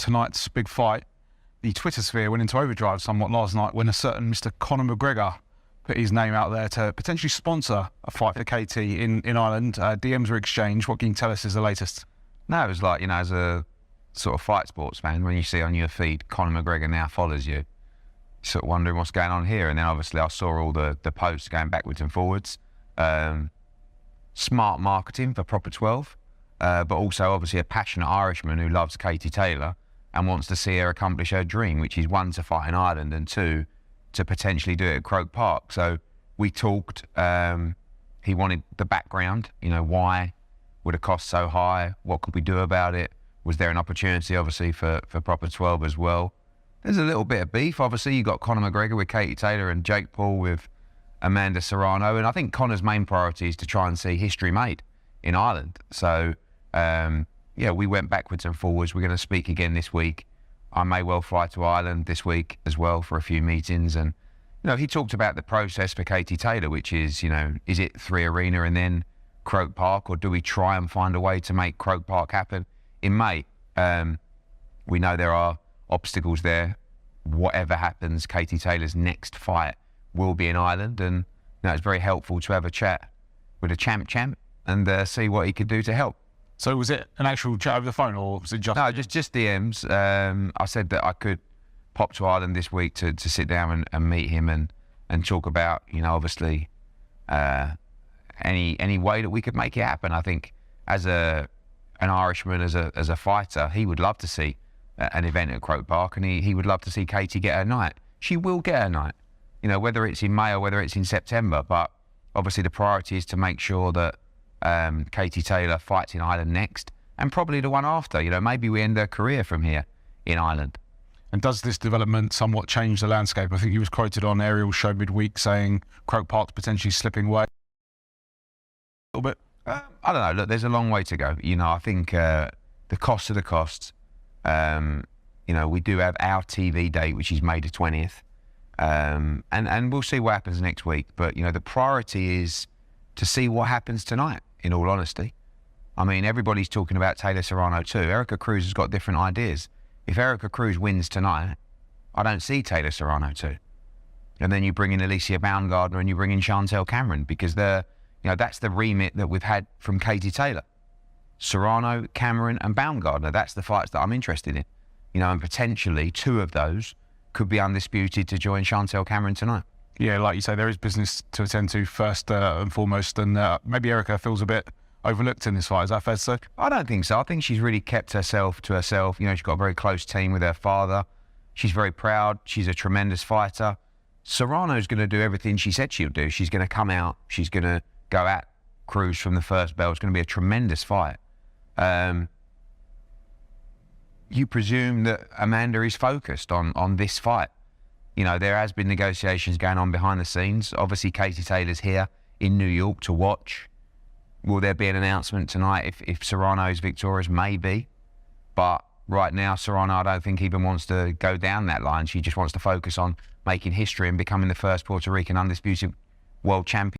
tonight's big fight, the Twitter sphere went into overdrive somewhat last night when a certain Mr. Conor McGregor put his name out there to potentially sponsor a fight for KT in Ireland. DMs were exchanged. What can you tell us is the latest? No, it was like, you know, as a sort of fight sports fan, when you see on your feed Conor McGregor now follows you, sort of wondering what's going on here. And then obviously I saw all the posts going backwards and forwards. Smart marketing for Proper 12, but also obviously a passionate Irishman who loves Katie Taylor and wants to see her accomplish her dream, which is one, to fight in Ireland, and two, to potentially do it at Croke Park. So we talked, he wanted the background, you know, why would it cost so high? What could we do about it? Was there an opportunity, obviously, for Proper 12 as well? There's a little bit of beef, obviously. You got Conor McGregor with Katie Taylor and Jake Paul with Amanda Serrano. And I think Conor's main priority is to try and see history made in Ireland. So, yeah, we went backwards and forwards. We're going to speak again this week. I may well fly to Ireland this week as well for a few meetings. And, you know, he talked about the process for Katie Taylor, which is, you know, is it 3 Arena and then Croke Park, or do we try and find a way to make Croke Park happen in May? We know there are obstacles there. Whatever happens, Katie Taylor's next fight will be in Ireland. And, you know, it's very helpful to have a chat with a champ and see what he could do to help. So was it an actual chat over the phone, or was it just... No, just DMs. I said that I could pop to Ireland this week to sit down and meet him and talk about, you know, obviously any way that we could make it happen. I think as an Irishman, as a fighter, he would love to see an event at Croke Park, and he would love to see Katie get her night. She will get her night, you know, whether it's in May or whether it's in September. But obviously the priority is to make sure that Katie Taylor fights in Ireland next, and probably the one after. You know, maybe we end her career from here in Ireland. And does this development somewhat change the landscape? I think he was quoted on Ariel's show midweek saying Croke Park's potentially slipping away a little bit. I don't know. Look, there's a long way to go. You know, I think the costs are the costs. You know, we do have our TV date, which is May the 20th. And we'll see what happens next week. But, you know, the priority is to see what happens tonight, in all honesty. I mean, everybody's talking about Taylor Serrano too. Erica Cruz has got different ideas. If Erica Cruz wins tonight, I don't see Taylor Serrano too. And then you bring in Alicia Baumgardner and you bring in Chantel Cameron, because you know, that's the remit that we've had from Katie Taylor. Serrano, Cameron and Baumgardner, that's the fights that I'm interested in. You know, and potentially 2 of those could be undisputed to join Chantel Cameron tonight. Yeah, like you say, there is business to attend to first and foremost, and maybe Erica feels a bit overlooked in this fight. Is that fair to say? I don't think so. I think she's really kept herself to herself. You know, she's got a very close team with her father. She's very proud. She's a tremendous fighter. Serrano's going to do everything she said she'll do. She's going to come out. She's going to go at Cruz from the first bell. It's going to be a tremendous fight. You presume that Amanda is focused on this fight. You know, there has been negotiations going on behind the scenes. Obviously, Katie Taylor's here in New York to watch. Will there be an announcement tonight if Serrano is victorious? Maybe. But right now, Serrano, I don't think even wants to go down that line. She just wants to focus on making history and becoming the first Puerto Rican undisputed world champion.